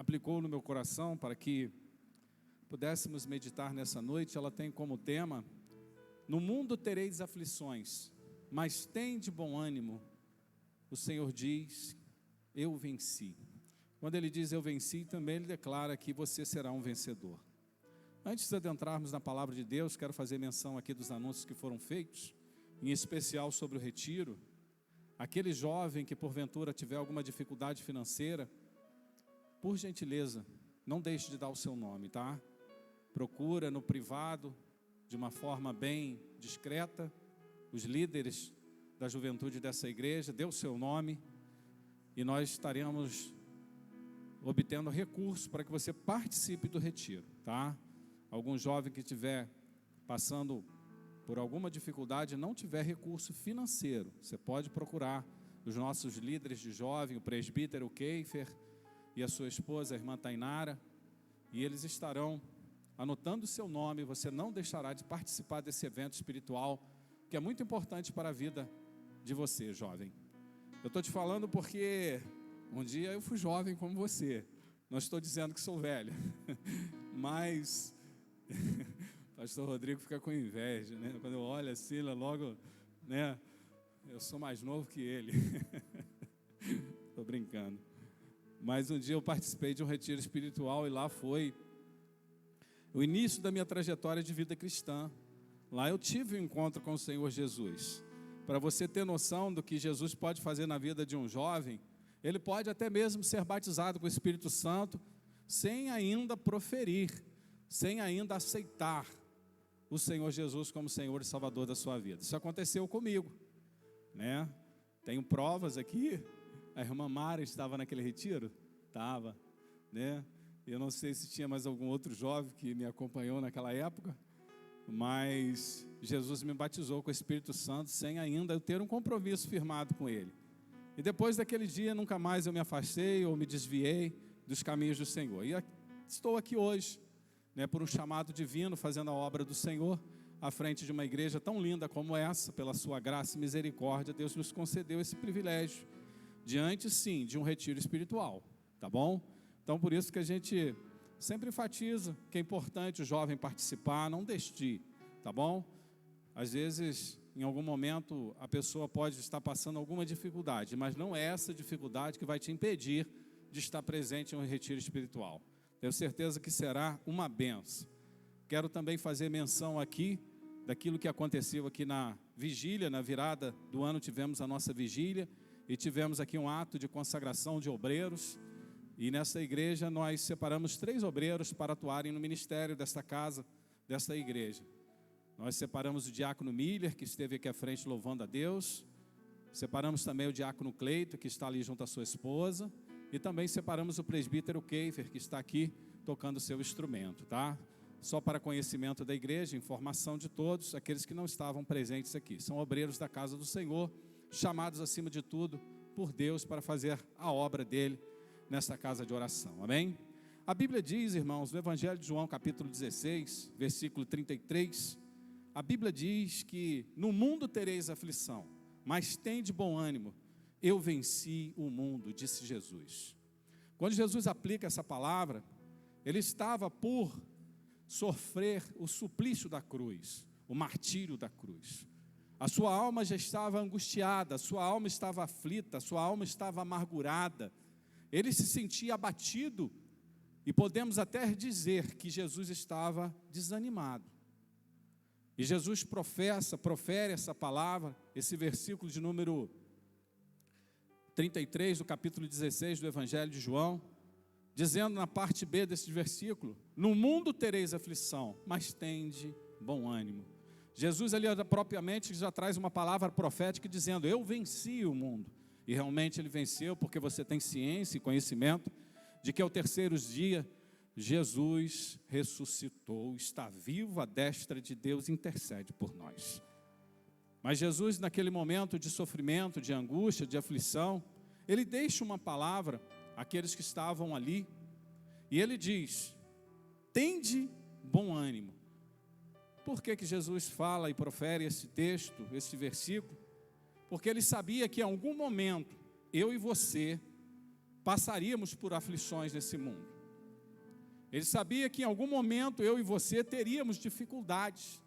aplicou no meu coração para que pudéssemos meditar nessa noite. Ela tem como tema: no mundo tereis aflições, mas tende bom ânimo. O Senhor diz: eu venci. Quando Ele diz eu venci, também Ele declara que você será um vencedor. Antes de adentrarmos na palavra de Deus, quero fazer menção aqui dos anúncios que foram feitos, em especial sobre o retiro. Aquele jovem que porventura tiver alguma dificuldade financeira, por gentileza, não deixe de dar o seu nome, tá? Procura no privado, de uma forma bem discreta, os líderes da juventude dessa igreja, dê o seu nome, e nós estaremos obtendo recursos para que você participe do retiro, tá? Algum jovem que estiver passando por alguma dificuldade, não tiver recurso financeiro, você pode procurar os nossos líderes de jovem, o presbítero Keifer e a sua esposa, a irmã Tainara, e eles estarão anotando o seu nome. Você não deixará de participar desse evento espiritual, que é muito importante para a vida de você, jovem. Eu estou te falando porque um dia eu fui jovem como você. Não estou dizendo que sou velho, mas pastor Rodrigo fica com inveja, né? Quando eu olho assim, logo, né? Eu sou mais novo que ele. Estou brincando. Mas um dia eu participei de um retiro espiritual e lá foi o início da minha trajetória de vida cristã. Lá eu tive um encontro com o Senhor Jesus. Para você ter noção do que Jesus pode fazer na vida de um jovem, ele pode até mesmo ser batizado com o Espírito Santo, sem ainda proferir, sem ainda aceitar o Senhor Jesus como Senhor e Salvador da sua vida. Isso aconteceu comigo, né? Tenho provas aqui. A irmã Mara estava naquele retiro? Estava, né? Eu não sei se tinha mais algum outro jovem que me acompanhou naquela época, mas Jesus me batizou com o Espírito Santo sem ainda eu ter um compromisso firmado com Ele. E depois daquele dia, nunca mais eu me afastei ou me desviei dos caminhos do Senhor. E estou aqui hoje, né, por um chamado divino, fazendo a obra do Senhor, à frente de uma igreja tão linda como essa. Pela sua graça e misericórdia, Deus nos concedeu esse privilégio, diante sim, de um retiro espiritual, tá bom? Então por isso que a gente sempre enfatiza que é importante o jovem participar, não deixe de ir, tá bom? Às vezes, em algum momento, a pessoa pode estar passando alguma dificuldade, mas não é essa dificuldade que vai te impedir de estar presente em um retiro espiritual. Tenho certeza que será uma bênção. Quero também fazer menção aqui daquilo que aconteceu aqui na vigília, na virada do ano tivemos a nossa vigília e tivemos aqui um ato de consagração de obreiros. E nessa igreja nós separamos 3 obreiros para atuarem no ministério desta casa, desta igreja. Nós separamos o diácono Miller, que esteve aqui à frente louvando a Deus. Separamos também o diácono Cleito, que está ali junto à sua esposa. E também separamos o presbítero Keifer, que está aqui tocando o seu instrumento, tá? Só para conhecimento da igreja, informação de todos, aqueles que não estavam presentes aqui. São obreiros da casa do Senhor, chamados acima de tudo por Deus para fazer a obra dele nessa casa de oração, amém? A Bíblia diz, irmãos, no Evangelho de João, capítulo 16, versículo 33, a Bíblia diz que no mundo tereis aflição, mas tende bom ânimo, eu venci o mundo, disse Jesus. Quando Jesus aplica essa palavra, ele estava por sofrer o suplício da cruz, o martírio da cruz. A sua alma já estava angustiada, a sua alma estava aflita, a sua alma estava amargurada. Ele se sentia abatido e podemos até dizer que Jesus estava desanimado. E Jesus profere essa palavra, esse versículo de número 33 do capítulo 16 do Evangelho de João, dizendo na parte B desse versículo: no mundo tereis aflição, mas tende bom ânimo. Jesus ali propriamente já traz uma palavra profética dizendo: eu venci o mundo. E realmente ele venceu, porque você tem ciência e conhecimento de que ao terceiro dia Jesus ressuscitou, está vivo à destra de Deus e intercede por nós. Mas Jesus, naquele momento de sofrimento, de angústia, de aflição, ele deixa uma palavra àqueles que estavam ali, e ele diz: tende bom ânimo. Por que que Jesus fala e profere esse texto, esse versículo? Porque ele sabia que em algum momento, eu e você passaríamos por aflições nesse mundo. Ele sabia que em algum momento eu e você teríamos dificuldades.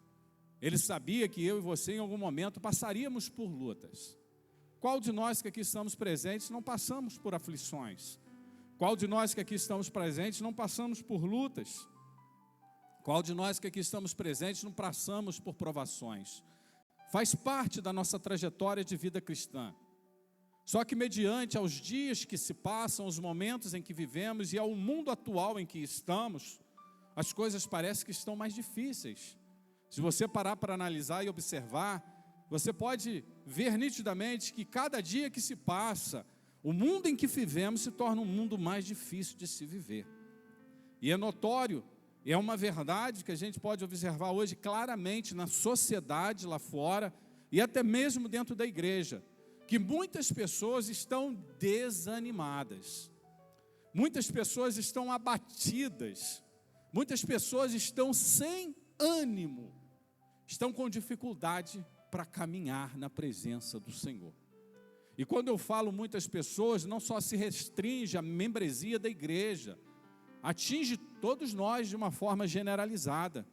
Ele sabia que eu e você em algum momento passaríamos por lutas. Qual de nós que aqui estamos presentes não passamos por aflições? Qual de nós que aqui estamos presentes não passamos por lutas? Qual de nós que aqui estamos presentes não passamos por provações? Faz parte da nossa trajetória de vida cristã. Só que mediante aos dias que se passam, os momentos em que vivemos e ao mundo atual em que estamos, as coisas parecem que estão mais difíceis. Se você parar para analisar e observar, você pode ver nitidamente que cada dia que se passa, o mundo em que vivemos se torna um mundo mais difícil de se viver. E é notório, é uma verdade que a gente pode observar hoje claramente na sociedade lá fora e até mesmo dentro da igreja, que muitas pessoas estão desanimadas, muitas pessoas estão abatidas, muitas pessoas estão sem ânimo, estão com dificuldade para caminhar na presença do Senhor. E quando eu falo muitas pessoas, não só se restringe à membresia da igreja, atinge todos nós de uma forma generalizada,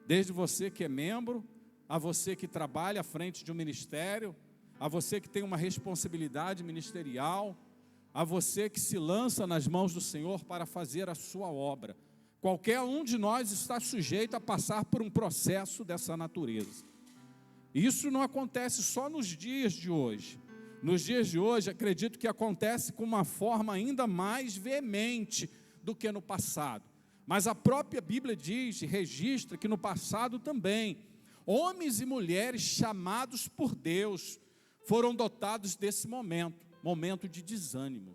desde você que é membro, a você que trabalha à frente de um ministério, a você que tem uma responsabilidade ministerial, a você que se lança nas mãos do Senhor para fazer a sua obra. Qualquer um de nós está sujeito a passar por um processo dessa natureza. Isso não acontece só nos dias de hoje. Nos dias de hoje, acredito que acontece com uma forma ainda mais veemente do que no passado. Mas a própria Bíblia diz e registra que no passado também, homens e mulheres chamados por Deus foram dotados desse momento de desânimo.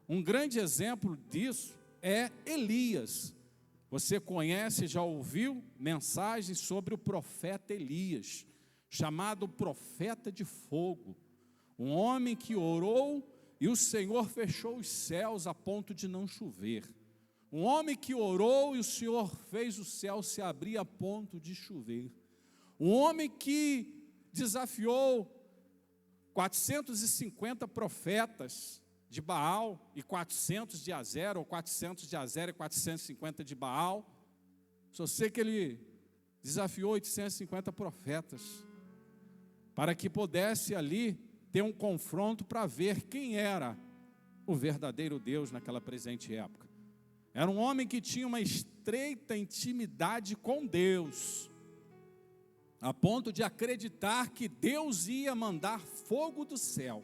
Um grande exemplo disso é Elias. Você conhece, já ouviu mensagens sobre o profeta Elias, chamado profeta de fogo. Um homem que orou e o Senhor fechou os céus a ponto de não chover. Um homem que orou e o Senhor fez o céu se abrir a ponto de chover. Um homem que desafiou 450 profetas de Baal e 400 de Azera, ou 400 de Azera e 450 de Baal. Só sei que ele desafiou 850 profetas, para que pudesse ali ter um confronto para ver quem era o verdadeiro Deus naquela presente época. Era um homem que tinha uma estreita intimidade com Deus, a ponto de acreditar que Deus ia mandar fogo do céu,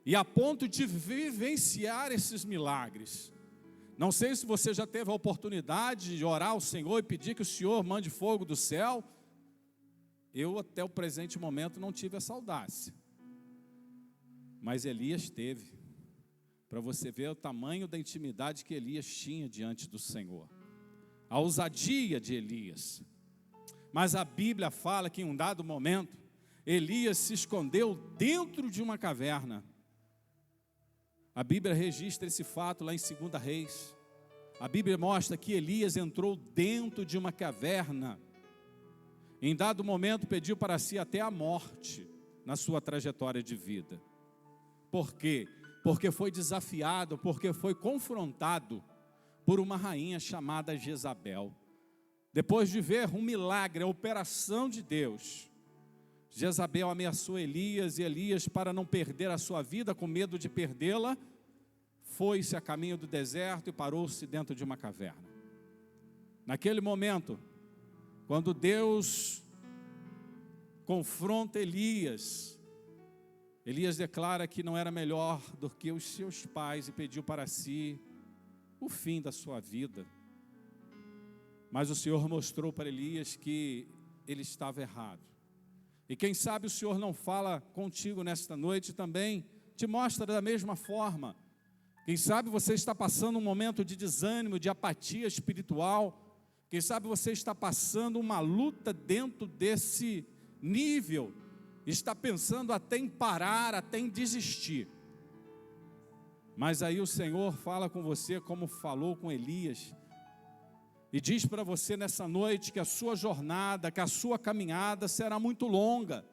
e a ponto de vivenciar esses milagres. Não sei se você já teve a oportunidade de orar ao Senhor e pedir que o Senhor mande fogo do céu. Eu até o presente momento não tive essa audácia, mas Elias teve, para você ver o tamanho da intimidade que Elias tinha diante do Senhor, a ousadia de Elias. Mas a Bíblia fala que em um dado momento, Elias se escondeu dentro de uma caverna. A Bíblia registra esse fato lá em 2 Reis. A Bíblia mostra que Elias entrou dentro de uma caverna. Em dado momento pediu para si até a morte na sua trajetória de vida. Por quê? Porque foi desafiado, porque foi confrontado por uma rainha chamada Jezabel. Depois de ver um milagre, a operação de Deus, Jezabel ameaçou Elias, e Elias, para não perder a sua vida, com medo de perdê-la, foi-se a caminho do deserto e parou-se dentro de uma caverna. Naquele momento, quando Deus confronta Elias, Elias declara que não era melhor do que os seus pais e pediu para si o fim da sua vida. Mas o Senhor mostrou para Elias que ele estava errado. E quem sabe o Senhor não fala contigo nesta noite também, te mostra da mesma forma. Quem sabe você está passando um momento de desânimo, de apatia espiritual. Quem sabe você está passando uma luta dentro desse nível, está pensando até em parar, até em desistir. Mas aí o Senhor fala com você como falou com Elias, e diz para você nessa noite que a sua jornada, que a sua caminhada será muito longa,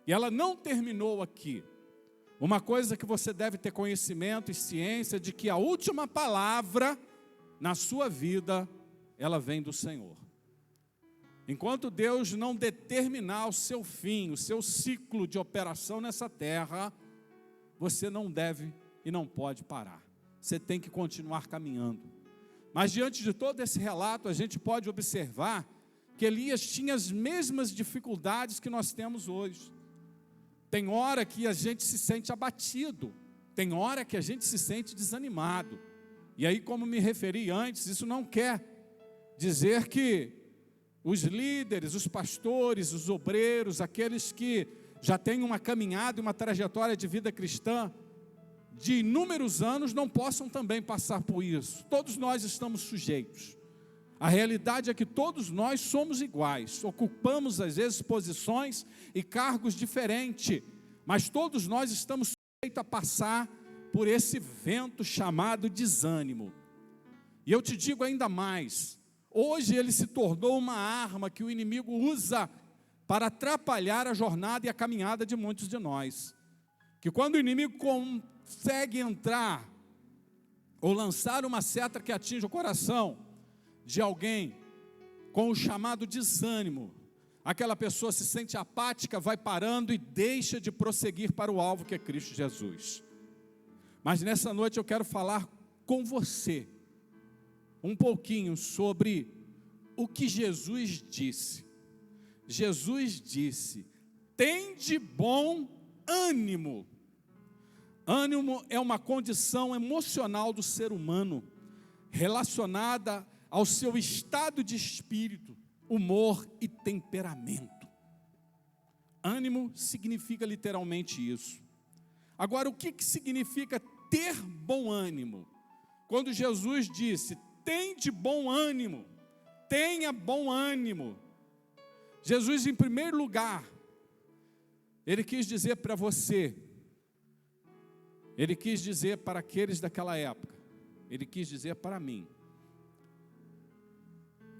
e ela não terminou aqui. Uma coisa que você deve ter conhecimento e ciência de que a última palavra na sua vida, ela vem do Senhor. Enquanto Deus não determinar o seu fim, o seu ciclo de operação nessa terra, você não deve e não pode parar. Você tem que continuar caminhando. Mas diante de todo esse relato, a gente pode observar que Elias tinha as mesmas dificuldades que nós temos hoje. Tem hora que a gente se sente abatido, tem hora que a gente se sente desanimado. E aí, como me referi antes, isso não quer dizer que os líderes, os pastores, os obreiros, aqueles que já têm uma caminhada e uma trajetória de vida cristã de inúmeros anos, não possam também passar por isso. Todos nós estamos sujeitos. A realidade é que todos nós somos iguais, ocupamos às vezes posições e cargos diferentes, mas todos nós estamos sujeitos a passar por esse vento chamado desânimo. E eu te digo ainda mais, hoje ele se tornou uma arma que o inimigo usa para atrapalhar a jornada e a caminhada de muitos de nós. Que quando o inimigo consegue entrar ou lançar uma seta que atinge o coração de alguém com o chamado desânimo, aquela pessoa se sente apática, vai parando e deixa de prosseguir para o alvo que é Cristo Jesus. Mas nessa noite eu quero falar com você um pouquinho sobre o que Jesus disse. Jesus disse: tende bom ânimo. Ânimo é uma condição emocional do ser humano, relacionada ao seu estado de espírito, humor e temperamento. Ânimo significa literalmente isso. Agora, o que significa ter bom ânimo? Quando Jesus disse, tende bom ânimo, tenha bom ânimo. Jesus, em primeiro lugar, Ele quis dizer para você, Ele quis dizer para aqueles daquela época, Ele quis dizer para mim,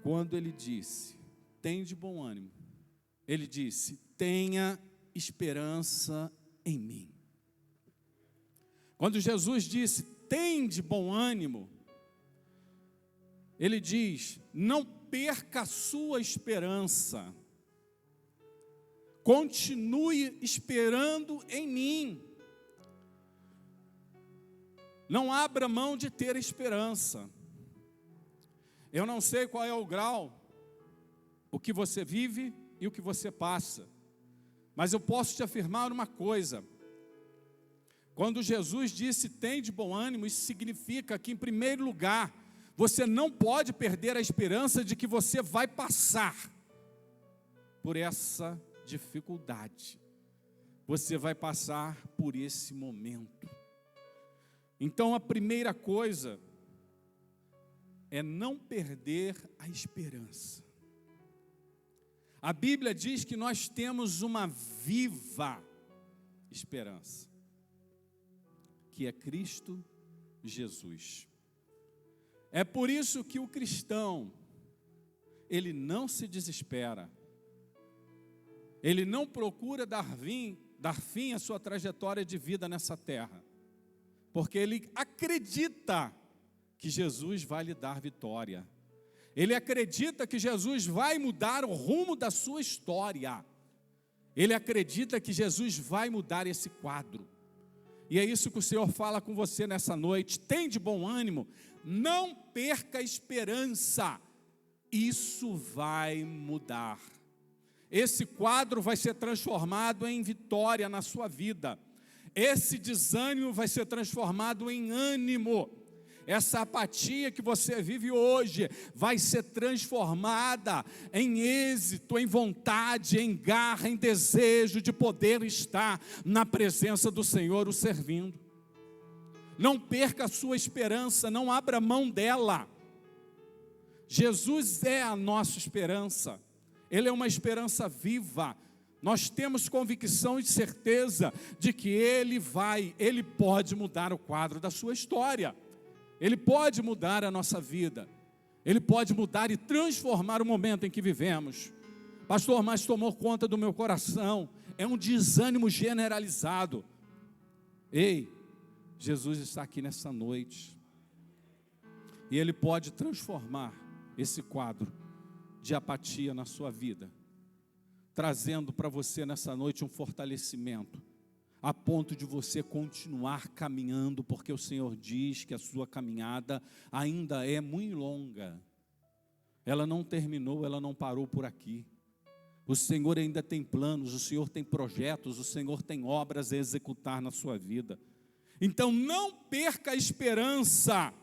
quando Ele disse, tende bom ânimo, Ele disse, tenha esperança em mim. Quando Jesus disse, tende bom ânimo, Ele diz, não perca a sua esperança, continue esperando em mim, não abra mão de ter esperança. Eu não sei qual é o grau, o que você vive e o que você passa, mas eu posso te afirmar uma coisa. Quando Jesus disse, tende bom ânimo, isso significa que, em primeiro lugar, você não pode perder a esperança de que você vai passar por essa dificuldade. Você vai passar por esse momento. Então, a primeira coisa é não perder a esperança. A Bíblia diz que nós temos uma viva esperança, que é Cristo Jesus. É por isso que o cristão, ele não se desespera, ele não procura dar fim à sua trajetória de vida nessa terra, porque ele acredita que Jesus vai lhe dar vitória, ele acredita que Jesus vai mudar o rumo da sua história, ele acredita que Jesus vai mudar esse quadro. E é isso que o Senhor fala com você nessa noite. Tem de bom ânimo, não perca a esperança, isso vai mudar. Esse quadro vai ser transformado em vitória na sua vida. Esse desânimo vai ser transformado em ânimo. Essa apatia que você vive hoje vai ser transformada em êxito, em vontade, em garra, em desejo de poder estar na presença do Senhor o servindo. Não perca a sua esperança, não abra mão dela. Jesus é a nossa esperança, Ele é uma esperança viva. Nós temos convicção e certeza de que Ele pode mudar o quadro da sua história. Ele pode mudar a nossa vida, Ele pode mudar e transformar o momento em que vivemos. Pastor, mas tomou conta do meu coração, é um desânimo generalizado. Ei, Jesus está aqui nessa noite. E Ele pode transformar esse quadro de apatia na sua vida, trazendo para você nessa noite um fortalecimento, a ponto de você continuar caminhando, porque o Senhor diz que a sua caminhada ainda é muito longa. Ela não terminou, ela não parou por aqui. O Senhor ainda tem planos, o Senhor tem projetos, o Senhor tem obras a executar na sua vida. Então não perca a esperança.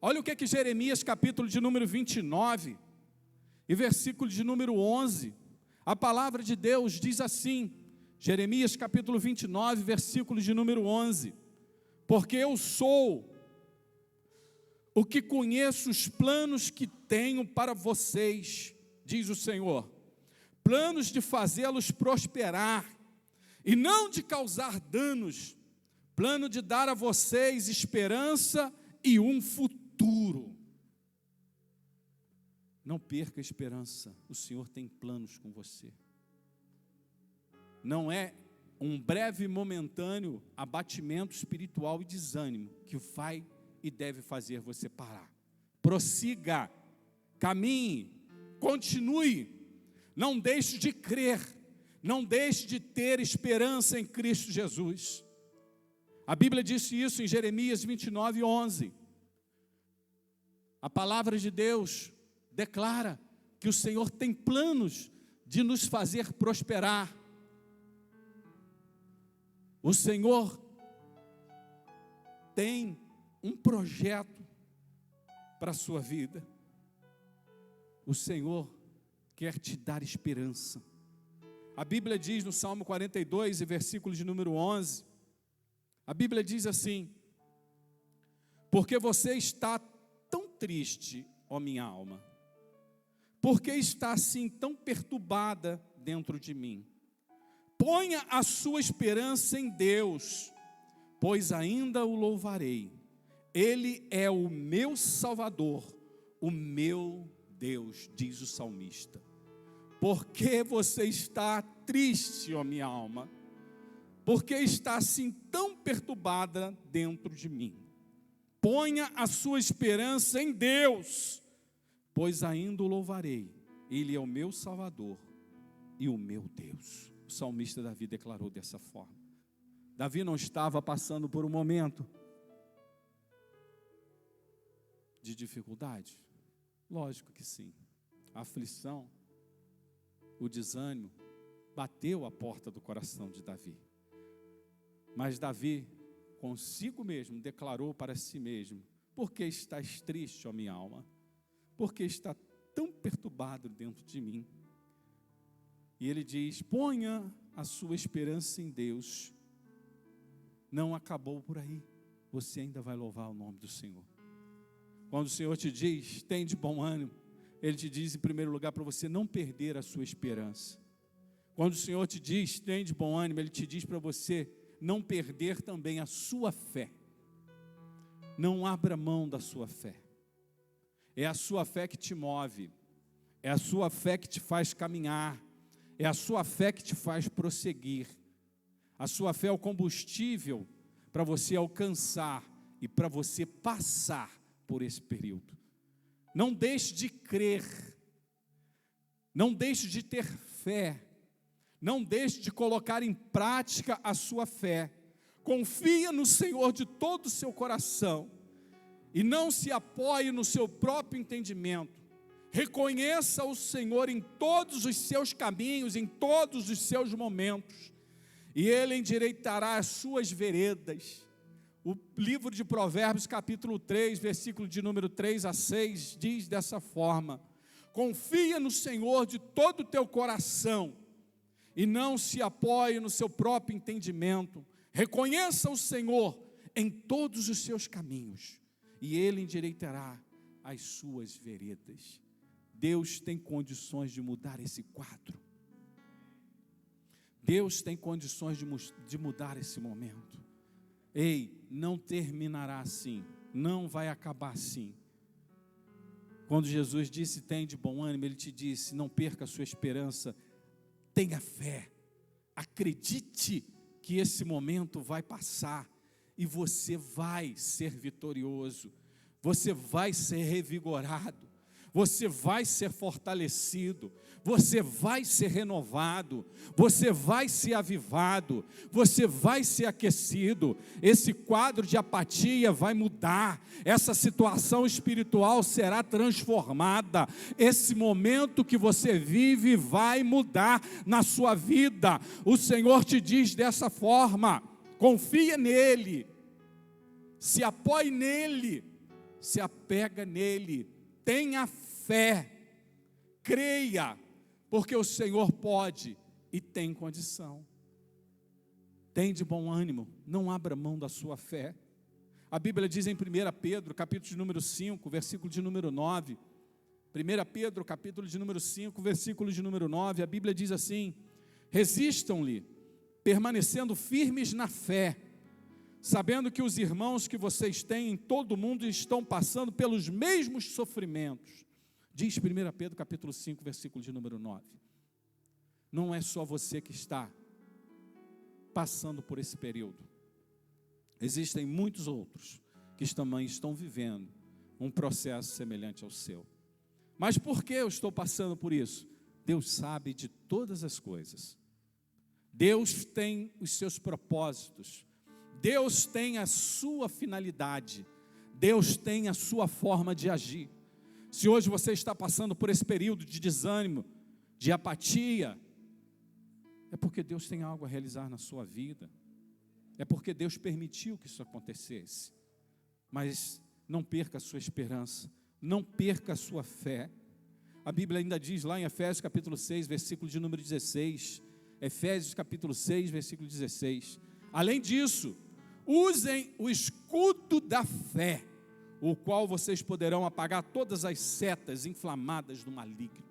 Olha o que Jeremias capítulo de número 29 e versículo de número 11, a palavra de Deus diz assim, Jeremias capítulo 29, versículo de número 11, porque eu sou o que conheço os planos que tenho para vocês, diz o Senhor, planos de fazê-los prosperar e não de causar danos, plano de dar a vocês esperança e um futuro. Não perca a esperança, o Senhor tem planos com você. Não é um breve e momentâneo abatimento espiritual e desânimo que vai e deve fazer você parar. Prossiga, caminhe, continue, não deixe de crer, não deixe de ter esperança em Cristo Jesus. A Bíblia disse isso em Jeremias 29, 11. A palavra de Deus declara que o Senhor tem planos de nos fazer prosperar. O Senhor tem um projeto para a sua vida. O Senhor quer te dar esperança. A Bíblia diz no Salmo 42, versículo de número 11, a Bíblia diz assim, porque você está tão triste, ó minha alma, porque está assim tão perturbada dentro de mim? Ponha a sua esperança em Deus, pois ainda o louvarei. Ele é o meu Salvador, o meu Deus, diz o salmista. Porque você está triste, ó minha alma? Porque está assim tão perturbada dentro de mim? Ponha a sua esperança em Deus, pois ainda o louvarei. Ele é o meu Salvador e o meu Deus. O salmista Davi declarou dessa forma. Davi não estava passando por um momento de dificuldade? Lógico que sim. A aflição, o desânimo, bateu a porta do coração de Davi. Mas Davi, consigo mesmo, declarou para si mesmo, por que estás triste, ó minha alma? Porque está tão perturbado dentro de mim? E ele diz, ponha a sua esperança em Deus. Não acabou por aí, você ainda vai louvar o nome do Senhor. Quando o Senhor te diz, tem de bom ânimo, Ele te diz em primeiro lugar para você não perder a sua esperança. Quando o Senhor te diz, tem de bom ânimo, Ele te diz para você não perder também a sua fé. Não abra mão da sua fé. É a sua fé que te move, é a sua fé que te faz caminhar, é a sua fé que te faz prosseguir. A sua fé é o combustível para você alcançar e para você passar por esse período. Não deixe de crer, não deixe de ter fé, não deixe de colocar em prática a sua fé. Confia no Senhor de todo o seu coração e não se apoie no seu próprio entendimento. Reconheça o Senhor em todos os seus caminhos, em todos os seus momentos, e Ele endireitará as suas veredas. O livro de Provérbios, capítulo 3, versículo de número 3 a 6, diz dessa forma: confia no Senhor de todo o teu coração, e não se apoie no seu próprio entendimento. Reconheça o Senhor em todos os seus caminhos, e Ele endireitará as suas veredas. Deus tem condições de mudar esse quadro. Deus tem condições de mudar esse momento. Ei, não terminará assim, não vai acabar assim. Quando Jesus disse, tem de bom ânimo, Ele te disse, não perca a sua esperança, tenha fé, acredite que esse momento vai passar e você vai ser vitorioso, você vai ser revigorado, você vai ser fortalecido, você vai ser renovado, você vai ser avivado, você vai ser aquecido. Esse quadro de apatia vai mudar, essa situação espiritual será transformada, esse momento que você vive vai mudar na sua vida. O Senhor te diz dessa forma: confia nele, se apoie nele, se apega nele, tenha fé, creia, porque o Senhor pode e tem condição. Tem de bom ânimo, não abra mão da sua fé. A Bíblia diz em 1 Pedro, capítulo de número 5, versículo de número 9, 1 Pedro, capítulo de número 5, versículo de número 9, a Bíblia diz assim: resistam-lhe, permanecendo firmes na fé, sabendo que os irmãos que vocês têm em todo o mundo estão passando pelos mesmos sofrimentos. Diz 1 Pedro capítulo 5, versículo de número 9. Não é só você que está passando por esse período. Existem muitos outros que também estão vivendo um processo semelhante ao seu. Mas por que eu estou passando por isso? Deus sabe de todas as coisas. Deus tem os seus propósitos. Deus tem a sua finalidade. Deus tem a sua forma de agir. Se hoje você está passando por esse período de desânimo, de apatia, é porque Deus tem algo a realizar na sua vida. É porque Deus permitiu que isso acontecesse. Mas não perca a sua esperança, não perca a sua fé. A Bíblia ainda diz lá em Efésios capítulo 6, versículo de número 16. Efésios capítulo 6, versículo 16. Além disso, usem o escudo da fé, o qual vocês poderão apagar todas as setas inflamadas do maligno.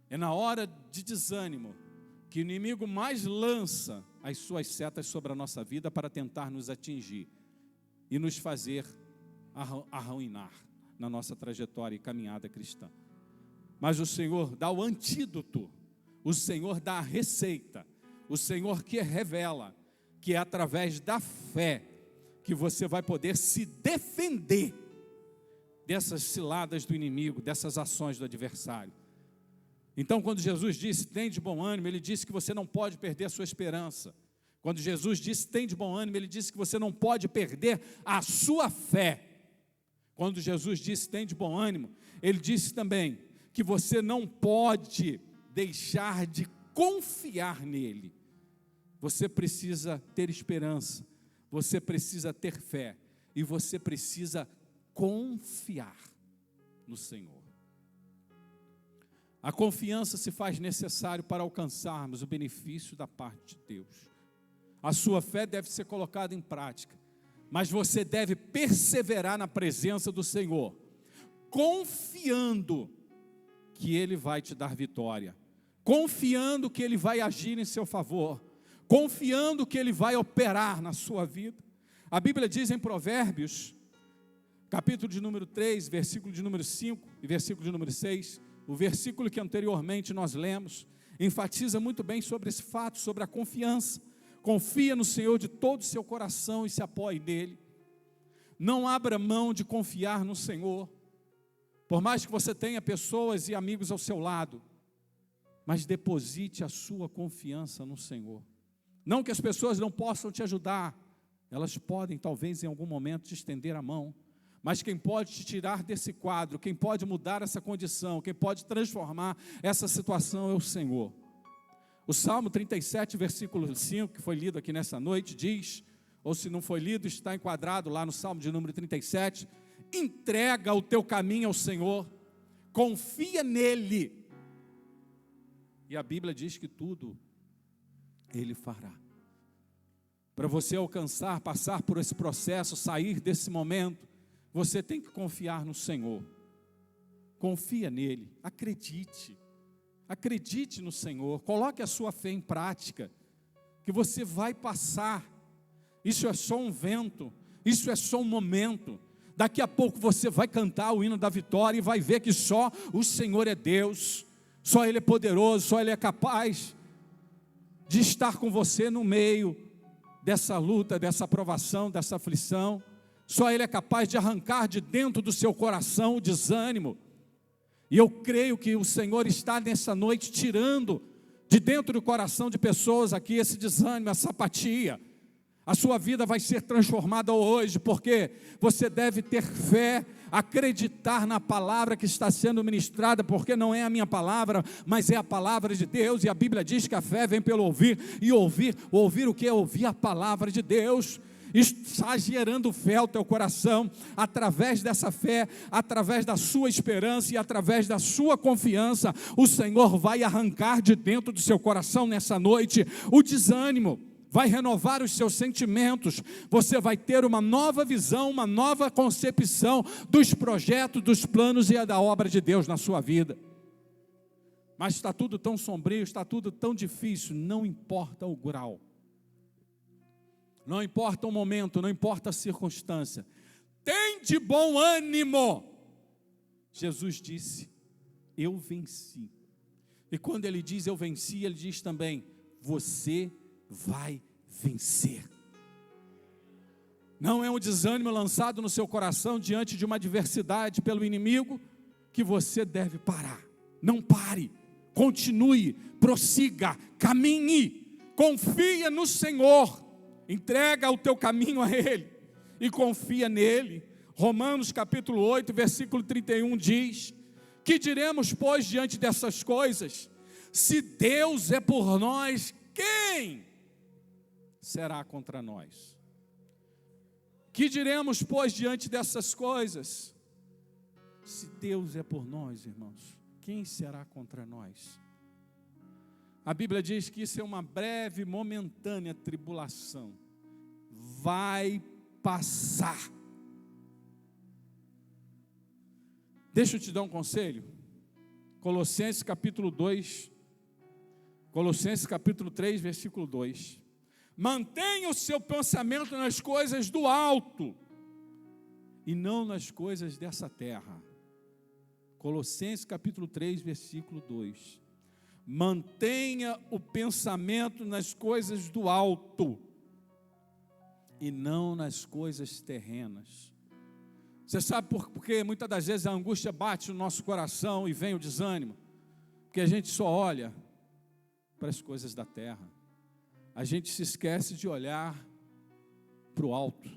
É na hora de desânimo que o inimigo mais lança as suas setas sobre a nossa vida para tentar nos atingir e nos fazer arruinar na nossa trajetória e caminhada cristã. Mas o Senhor dá o antídoto, o Senhor dá a receita, o Senhor que revela que é através da fé que você vai poder se defender dessas ciladas do inimigo, dessas ações do adversário. Então, quando Jesus disse, tem de bom ânimo, Ele disse que você não pode perder a sua esperança. Quando Jesus disse, tem de bom ânimo, Ele disse que você não pode perder a sua fé. Quando Jesus disse, tem de bom ânimo, Ele disse também que você não pode deixar de confiar nele. Você precisa ter esperança, você precisa ter fé e você precisa confiar no Senhor. A confiança se faz necessário para alcançarmos o benefício da parte de Deus. A sua fé deve ser colocada em prática, mas você deve perseverar na presença do Senhor, confiando que Ele vai te dar vitória, confiando que Ele vai agir em seu favor, confiando que Ele vai operar na sua vida. A Bíblia diz em Provérbios, capítulo de número 3, versículo de número 5 e versículo de número 6, o versículo que anteriormente nós lemos, enfatiza muito bem sobre esse fato, sobre a confiança. Confia no Senhor de todo o seu coração e se apoie nele. Não abra mão de confiar no Senhor, por mais que você tenha pessoas e amigos ao seu lado, mas deposite a sua confiança no Senhor. Não que as pessoas não possam te ajudar, elas podem talvez em algum momento te estender a mão, mas quem pode te tirar desse quadro, quem pode mudar essa condição, quem pode transformar essa situação é o Senhor. O Salmo 37, versículo 5, que foi lido aqui nessa noite, diz, ou se não foi lido, está enquadrado lá no Salmo de número 37, entrega o teu caminho ao Senhor, confia nele, e a Bíblia diz que tudo Ele fará. Para você alcançar, passar por esse processo, sair desse momento, você tem que confiar no Senhor. Confia nele, acredite no Senhor, coloque a sua fé em prática, que você vai passar. Isso é só um vento, isso é só um momento. Daqui a pouco você vai cantar o hino da vitória e vai ver que só o Senhor é Deus, só Ele é poderoso, só Ele é capaz de estar com você no meio dessa luta, dessa provação, dessa aflição. Só Ele é capaz de arrancar de dentro do seu coração o desânimo. E eu creio que o Senhor está nessa noite tirando de dentro do coração de pessoas aqui esse desânimo, essa apatia. A sua vida vai ser transformada hoje, porque você deve ter fé, acreditar na palavra que está sendo ministrada, porque não é a minha palavra, mas é a palavra de Deus, e a Bíblia diz que a fé vem pelo ouvir, e ouvir o que? Ouvir a palavra de Deus. Está gerando fé ao teu coração. Através dessa fé, através da sua esperança e através da sua confiança, o Senhor vai arrancar de dentro do seu coração nessa noite o desânimo, vai renovar os seus sentimentos. Você vai ter uma nova visão, uma nova concepção dos projetos, dos planos e da obra de Deus na sua vida. Mas está tudo tão sombrio, está tudo tão difícil. Não importa o grau, não importa o momento, não importa a circunstância, tem de bom ânimo. Jesus disse: eu venci. E quando Ele diz eu venci, Ele diz também: você vai vencer. Não é um desânimo lançado no seu coração diante de uma adversidade pelo inimigo que você deve parar. Não pare, continue, prossiga, caminhe, confia no Senhor. Entrega o teu caminho a Ele e confia nele. Romanos capítulo 8, versículo 31 diz: que diremos, pois, diante dessas coisas? Se Deus é por nós, quem será contra nós? Que diremos, pois, diante dessas coisas? Se Deus é por nós, irmãos, quem será contra nós? A Bíblia diz que isso é uma breve, momentânea tribulação. Vai passar. Deixa eu te dar um conselho. Colossenses capítulo 2, Colossenses capítulo 3, versículo 2. Mantenha o seu pensamento nas coisas do alto e não nas coisas dessa terra. Colossenses capítulo 3, versículo 2. Mantenha o pensamento nas coisas do alto e não nas coisas terrenas. Você sabe por que muitas das vezes a angústia bate no nosso coração e vem o desânimo? Porque a gente só olha para as coisas da terra. A gente se esquece de olhar para o alto.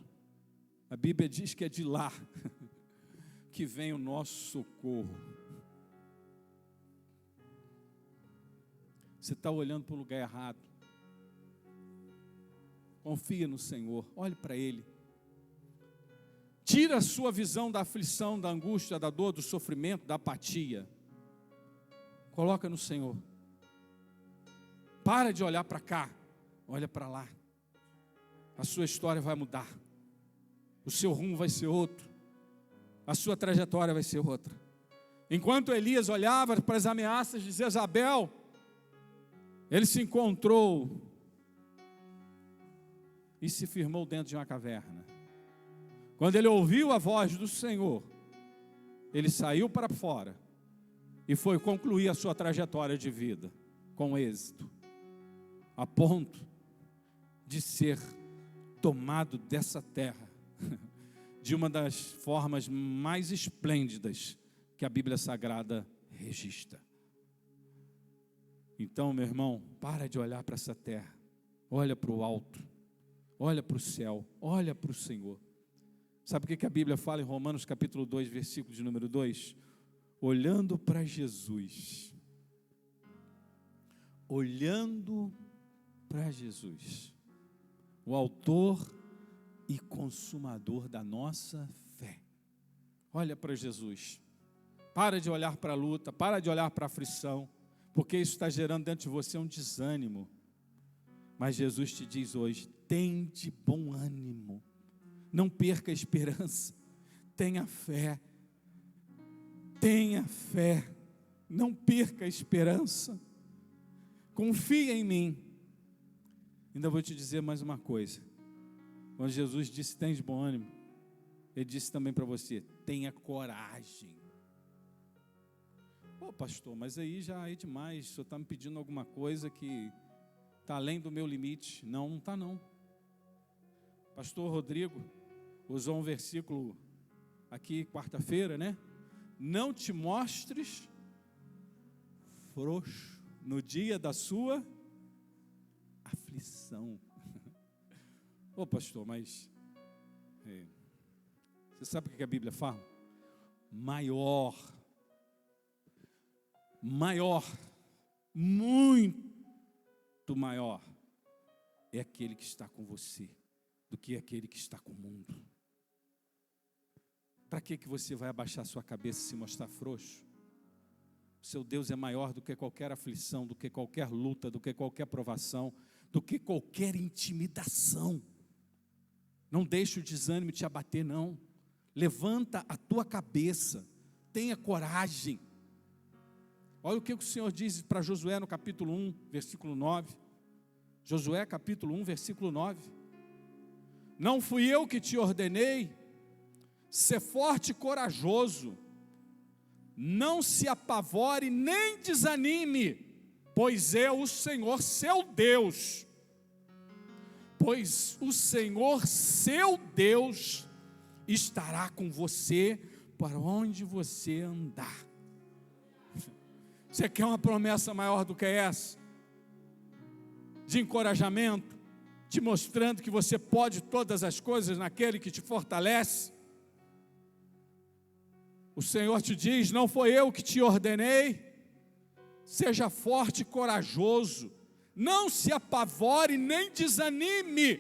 A Bíblia diz que é de lá que vem o nosso socorro. Você está olhando para o lugar errado. Confia no Senhor, olhe para Ele. Tira a sua visão da aflição, da angústia, da dor, do sofrimento, da apatia. Coloca no Senhor. Para de olhar para cá, olha para lá. A sua história vai mudar. O seu rumo vai ser outro. A sua trajetória vai ser outra. Enquanto Elias olhava para as ameaças de Jezabel, ele se encontrou e se firmou dentro de uma caverna. Quando ele ouviu a voz do Senhor, ele saiu para fora e foi concluir a sua trajetória de vida com êxito, a ponto de ser tomado dessa terra de uma das formas mais esplêndidas que a Bíblia Sagrada registra. Então, meu irmão, para de olhar para essa terra, olha para o alto, olha para o céu, olha para o Senhor. Sabe o que a Bíblia fala em Romanos capítulo 2, versículo de número 2? Olhando para Jesus, olhando para Jesus, o autor e consumador da nossa fé. Olha para Jesus, para de olhar para a luta, para de olhar para a aflição, porque isso está gerando dentro de você um desânimo. Mas Jesus te diz hoje: tem de bom ânimo, não perca a esperança, tenha fé, não perca a esperança, confia em mim. Ainda vou te dizer mais uma coisa. Quando Jesus disse tem de bom ânimo, Ele disse também para você: tenha coragem. Pastor, mas aí já é demais, o senhor está me pedindo alguma coisa que está além do meu limite. Não, não está não. Pastor Rodrigo usou um versículo aqui, quarta-feira, né? Não te mostres frouxo no dia da sua aflição. Ô pastor, mas você sabe o que a Bíblia fala? Maior, muito maior é aquele que está com você do que aquele que está com o mundo. Para que você vai abaixar sua cabeça e se mostrar frouxo? Seu Deus é maior do que qualquer aflição, do que qualquer luta, do que qualquer provação, do que qualquer intimidação. Não deixe o desânimo te abater, não. Levanta a tua cabeça, tenha coragem. Olha o que o Senhor diz para Josué no capítulo 1, versículo 9. Josué capítulo 1, versículo 9. Não fui eu que te ordenei? Ser forte e corajoso. Não se apavore nem desanime, pois eu, o Senhor, seu Deus. Pois o Senhor, seu Deus, estará com você para onde você andar. Você quer uma promessa maior do que essa? De encorajamento, te mostrando que você pode todas as coisas naquele que te fortalece. O Senhor te diz: não foi eu que te ordenei? Seja forte e corajoso, não se apavore nem desanime,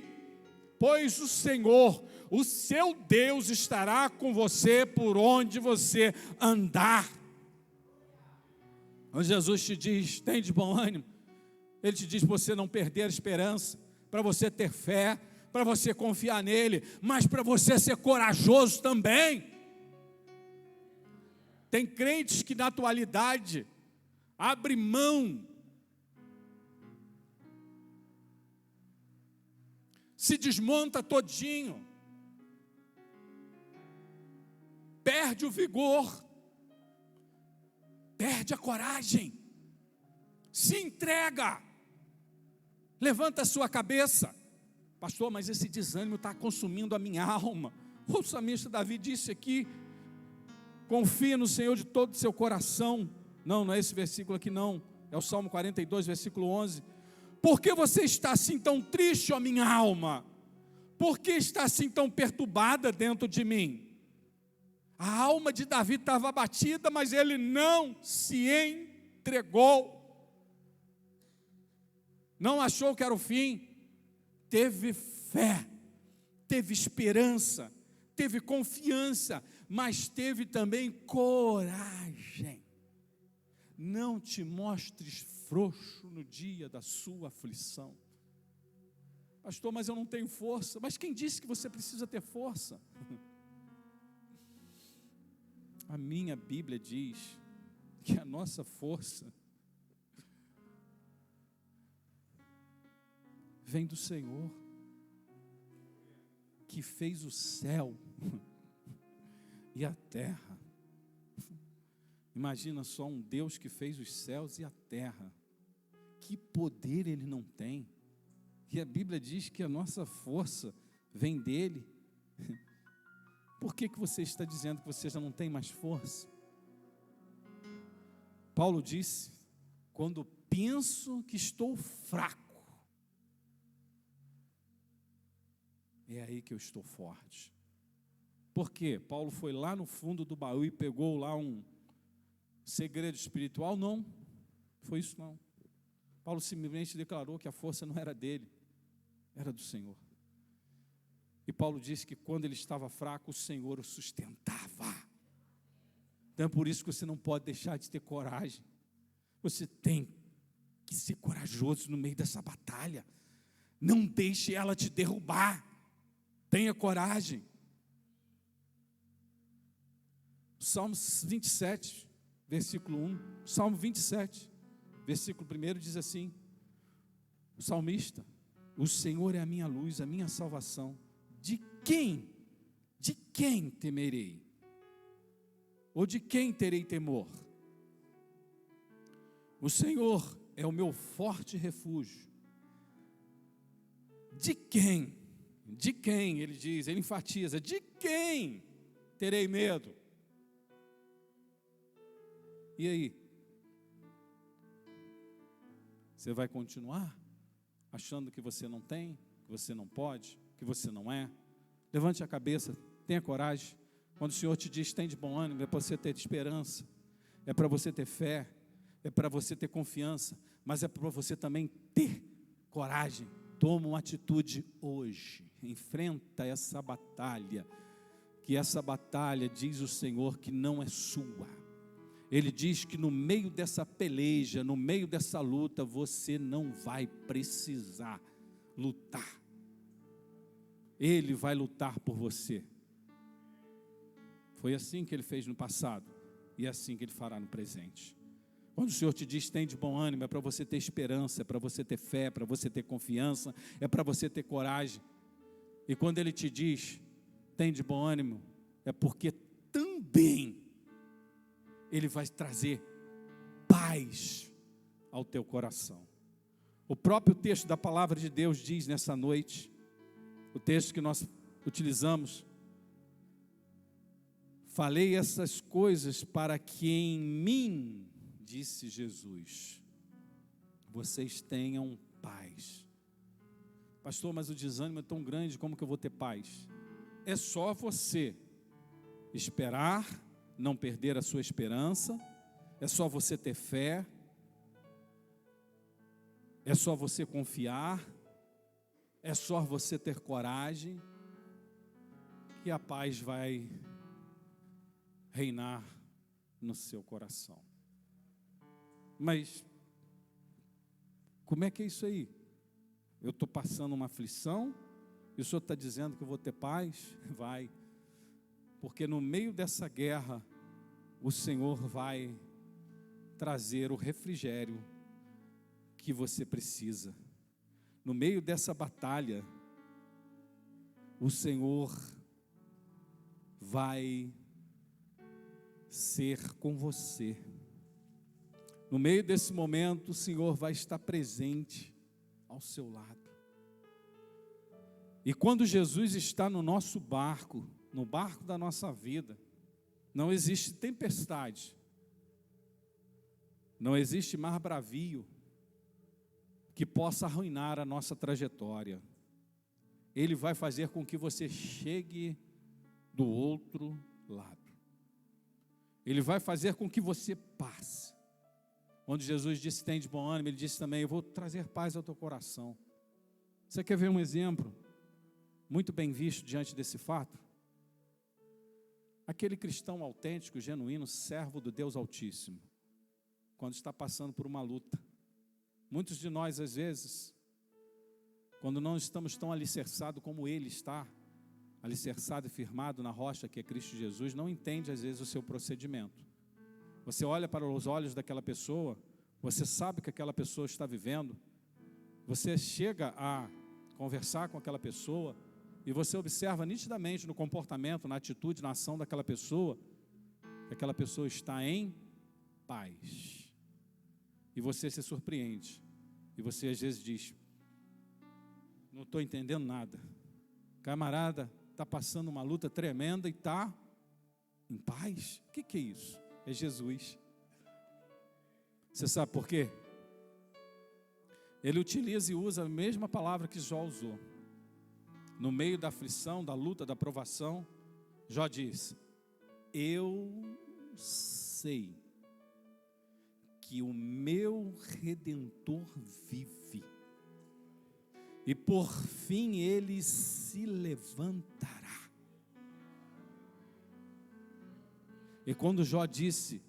pois o Senhor, o seu Deus, estará com você por onde você andar. Quando Jesus te diz: tem de bom ânimo, Ele te diz para você não perder a esperança, para você ter fé, para você confiar nele, mas para você ser corajoso também. Tem crentes que na atualidade abrem mão, se desmonta todinho, perde o vigor, perde a coragem, se entrega, levanta a sua cabeça. Pastor, mas esse desânimo está consumindo a minha alma. O salmista Davi disse aqui: confia no Senhor de todo o seu coração. Não é esse versículo aqui não, é o Salmo 42, versículo 11. Por que você está assim tão triste, ó minha alma? Por que está assim tão perturbada dentro de mim? A alma de Davi estava abatida, mas ele não se entregou. Não achou que era o fim. Teve fé, teve esperança, teve confiança, mas teve também coragem. Não te mostres frouxo no dia da sua aflição. Pastor, mas eu não tenho força. Mas quem disse que você precisa ter força? A minha Bíblia diz que a nossa força vem do Senhor, que fez o céu e a terra. Imagina só, um Deus que fez os céus e a terra. Que poder Ele não tem. E a Bíblia diz que a nossa força vem dEle. Por que você está dizendo que você já não tem mais força? Paulo disse: quando penso que estou fraco, é aí que eu estou forte. Por quê? Paulo foi lá no fundo do baú e pegou lá um segredo espiritual? Não, foi isso não. Paulo simplesmente declarou que a força não era dele, era do Senhor. E Paulo disse que quando ele estava fraco, o Senhor o sustentava. Então é por isso que você não pode deixar de ter coragem. Você tem que ser corajoso no meio dessa batalha. Não deixe ela te derrubar. Tenha coragem. Salmo 27, versículo 1. Salmo 27, versículo 1 diz assim: o salmista: o Senhor é a minha luz, a minha salvação. De quem temerei? Ou de quem terei temor? O Senhor é o meu forte refúgio, De quem? De quem, ele diz, ele enfatiza, de quem terei medo? E aí? Você vai continuar achando que você não tem, que você não pode, que você não é? Levante a cabeça, tenha coragem. Quando o Senhor te diz, tem de bom ânimo, é para você ter esperança, é para você ter fé, é para você ter confiança, mas é para você também ter coragem. Toma uma atitude hoje, enfrenta essa batalha, que essa batalha, diz o Senhor, que não é sua. Ele diz que no meio dessa peleja, no meio dessa luta, você não vai precisar lutar. Ele vai lutar por você. Foi assim que ele fez no passado, e é assim que ele fará no presente. Quando o Senhor te diz, tem de bom ânimo, é para você ter esperança, é para você ter fé, é para você ter confiança, é para você ter coragem. E quando Ele te diz, tem de bom ânimo, é porque também Ele vai trazer paz ao teu coração. O próprio texto da palavra de Deus diz nessa noite, o texto que nós utilizamos, falei essas coisas para que em mim, disse Jesus, vocês tenham paz. Pastor, mas o desânimo é tão grande, como que eu vou ter paz? É só você esperar, não perder a sua esperança, é só você ter fé, é só você confiar, é só você ter coragem, que a paz vai reinar no seu coração. Mas, como é que é isso aí? Eu estou passando uma aflição, e o Senhor está dizendo que eu vou ter paz? Vai, porque no meio dessa guerra, o Senhor vai trazer o refrigério que você precisa. No meio dessa batalha, o Senhor vai ser com você. No meio desse momento, o Senhor vai estar presente ao seu lado. E quando Jesus está no nosso barco, no barco da nossa vida, não existe tempestade, não existe mar bravio que possa arruinar a nossa trajetória. Ele vai fazer com que você chegue do outro lado. Ele vai fazer com que você passe. Onde Jesus disse, tem de bom ânimo, Ele disse também, eu vou trazer paz ao teu coração. Você quer ver um exemplo muito bem visto diante desse fato? Aquele cristão autêntico, genuíno, servo do Deus Altíssimo, quando está passando por uma luta. Muitos de nós, às vezes, quando não estamos tão alicerçados como Ele está, alicerçado e firmado na rocha que é Cristo Jesus, não entende, às vezes, o seu procedimento. Você olha para os olhos daquela pessoa, você sabe que aquela pessoa está vivendo, você chega a conversar com aquela pessoa, e você observa nitidamente no comportamento, na atitude, na ação daquela pessoa, que aquela pessoa está em paz. E você se surpreende. E você às vezes diz, não estou entendendo nada. Camarada está passando uma luta tremenda e está em paz. O que é isso? É Jesus. Você sabe por quê? Ele utiliza e usa a mesma palavra que Jó usou. No meio da aflição, da luta, da provação, Jó diz, eu sei que o meu Redentor vive, e por fim ele se levantará. E quando Jó disse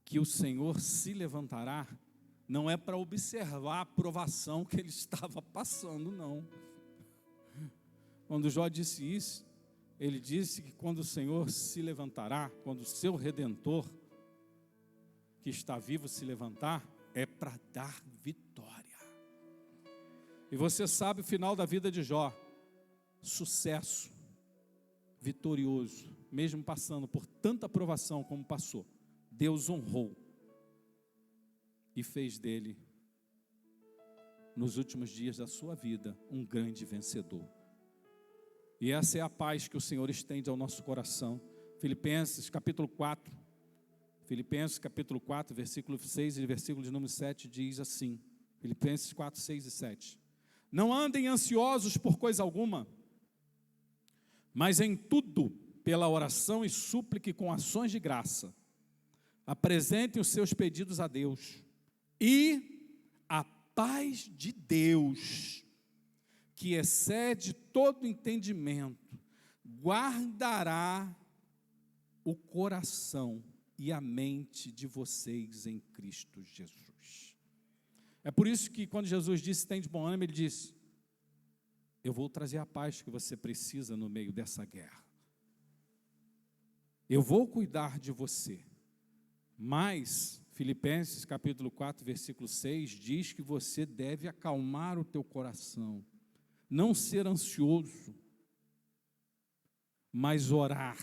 que o Senhor se levantará, não é para observar a provação que ele estava passando, não. Quando Jó disse isso, ele disse que quando o Senhor se levantará, quando o seu Redentor, que está vivo, se levantar, é para dar vitória. E você sabe o final da vida de Jó, sucesso, vitorioso, mesmo passando por tanta provação como passou, Deus honrou e fez dele nos últimos dias da sua vida, um grande vencedor. E essa é a paz que o Senhor estende ao nosso coração. Filipenses capítulo 4, versículo 6 e versículo de número 7 diz assim, Filipenses 4, 6 e 7. Não andem ansiosos por coisa alguma, mas em tudo, pela oração e súplica com ações de graça, apresentem os seus pedidos a Deus, e a paz de Deus, que excede todo entendimento, guardará o coração e a mente de vocês em Cristo Jesus. É por isso que quando Jesus disse, tem de bom ânimo, ele disse, eu vou trazer a paz que você precisa no meio dessa guerra. Eu vou cuidar de você. Mas, Filipenses capítulo 4, versículo 6, diz que você deve acalmar o teu coração, não ser ansioso, mas orar,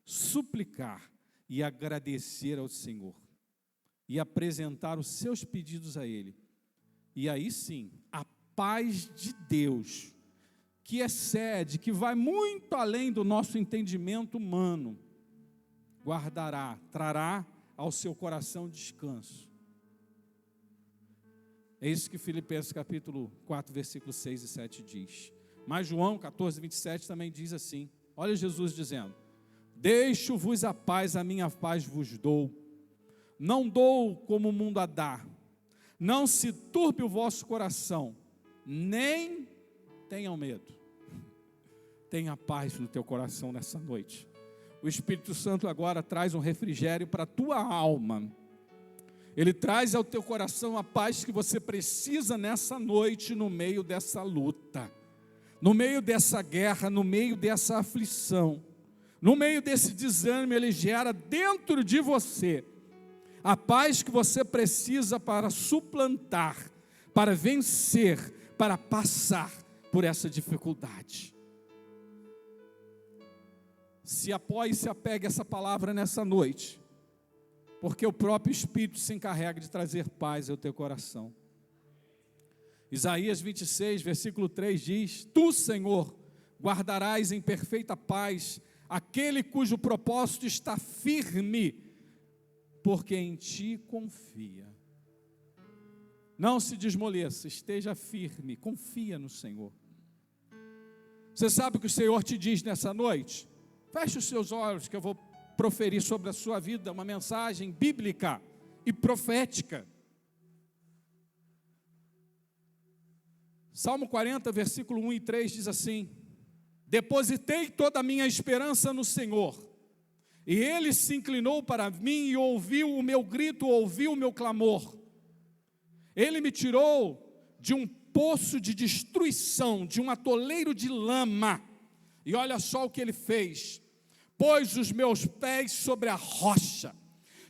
suplicar e agradecer ao Senhor, e apresentar os seus pedidos a Ele. E aí sim, a paz de Deus, que excede, que vai muito além do nosso entendimento humano, guardará, trará ao seu coração descanso. É isso que Filipenses capítulo 4, versículos 6 e 7 diz. Mas João 14, 27 também diz assim, olha Jesus dizendo, deixo-vos a paz, a minha paz vos dou, não dou como o mundo a dá, não se turbe o vosso coração, nem tenham medo. Tenha paz no teu coração nessa noite. O Espírito Santo agora traz um refrigério para a tua alma. Ele traz ao teu coração a paz que você precisa nessa noite, no meio dessa luta, no meio dessa guerra, no meio dessa aflição, no meio desse desânimo. Ele gera dentro de você a paz que você precisa para suplantar, para vencer, para passar por essa dificuldade. Se apoie e se apegue a essa palavra nessa noite, porque o próprio Espírito se encarrega de trazer paz ao teu coração. Isaías 26, versículo 3 diz, tu, Senhor, guardarás em perfeita paz aquele cujo propósito está firme, porque em ti confia. Não se desmoleça, esteja firme, confia no Senhor. Você sabe o que o Senhor te diz nessa noite? Feche os seus olhos que eu vou proferir sobre a sua vida uma mensagem bíblica e profética. Salmo 40, versículo 1 e 3 diz assim, depositei toda a minha esperança no Senhor, e Ele se inclinou para mim e ouviu o meu grito, ouviu o meu clamor. Ele me tirou de um poço de destruição, de um atoleiro de lama, e olha só o que Ele fez, pôs os meus pés sobre a rocha,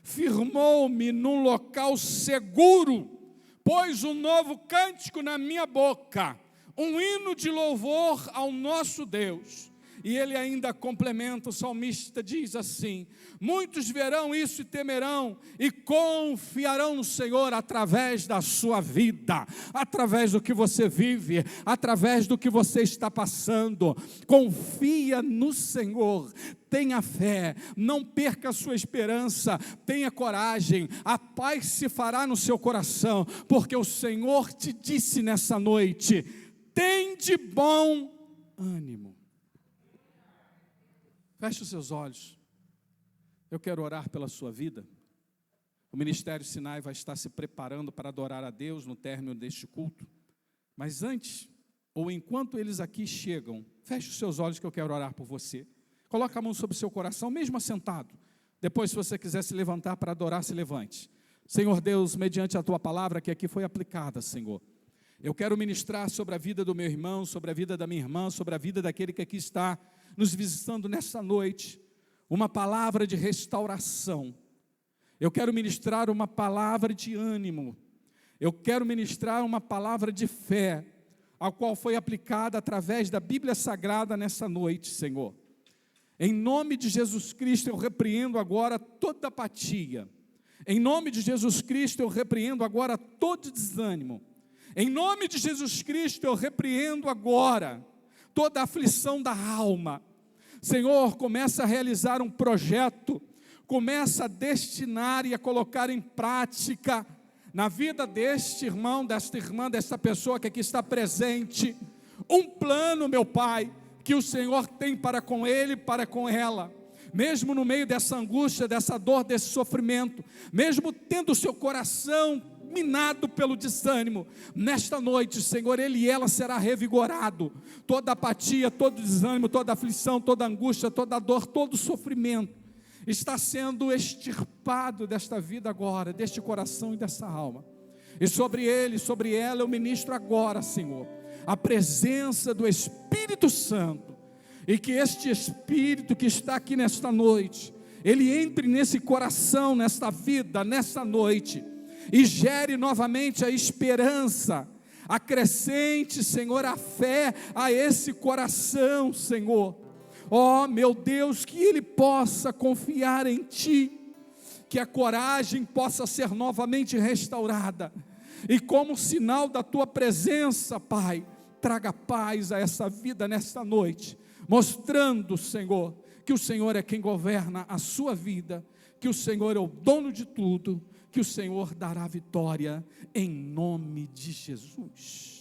firmou-me num local seguro, pôs um novo cântico na minha boca, um hino de louvor ao nosso Deus. E ele ainda complementa, o salmista diz assim, muitos verão isso e temerão, e confiarão no Senhor através da sua vida, através do que você vive, através do que você está passando. Confia no Senhor, tenha fé, não perca a sua esperança, tenha coragem, a paz se fará no seu coração, porque o Senhor te disse nessa noite, tem de bom ânimo. Feche os seus olhos. Eu quero orar pela sua vida. O Ministério Sinai vai estar se preparando para adorar a Deus no término deste culto. Mas antes, ou enquanto eles aqui chegam, feche os seus olhos que eu quero orar por você. Coloque a mão sobre o seu coração, mesmo assentado. Depois, se você quiser se levantar para adorar, se levante. Senhor Deus, mediante a Tua palavra que aqui foi aplicada, Senhor, eu quero ministrar sobre a vida do meu irmão, sobre a vida da minha irmã, sobre a vida daquele que aqui está nos visitando nessa noite, uma palavra de restauração. Eu quero ministrar uma palavra de ânimo. Eu quero ministrar uma palavra de fé, a qual foi aplicada através da Bíblia Sagrada nessa noite, Senhor. Em nome de Jesus Cristo, eu repreendo agora toda apatia. Em nome de Jesus Cristo, eu repreendo agora todo desânimo. Em nome de Jesus Cristo, eu repreendo agora toda a aflição da alma. Senhor, começa a realizar um projeto, começa a destinar e a colocar em prática na vida deste irmão, desta irmã, desta pessoa que aqui está presente, um plano, meu Pai, que o Senhor tem para com ele, para com ela. Mesmo no meio dessa angústia, dessa dor, desse sofrimento, mesmo tendo o seu coração minado pelo desânimo, nesta noite, Senhor, ele e ela será revigorado. Toda apatia, todo desânimo, toda aflição, toda angústia, toda dor, todo sofrimento está sendo extirpado desta vida agora, deste coração e dessa alma. E sobre ele, sobre ela, eu ministro agora, Senhor, a presença do Espírito Santo, e que este Espírito que está aqui nesta noite, ele entre nesse coração, nesta vida, nesta noite, e gere novamente a esperança, acrescente, Senhor, a fé a esse coração, Senhor. Ó, meu Deus, que ele possa confiar em Ti, que a coragem possa ser novamente restaurada, e como sinal da Tua presença, Pai, traga paz a essa vida nesta noite, mostrando, Senhor, que o Senhor é quem governa a sua vida, que o Senhor é o dono de tudo, que o Senhor dará vitória em nome de Jesus.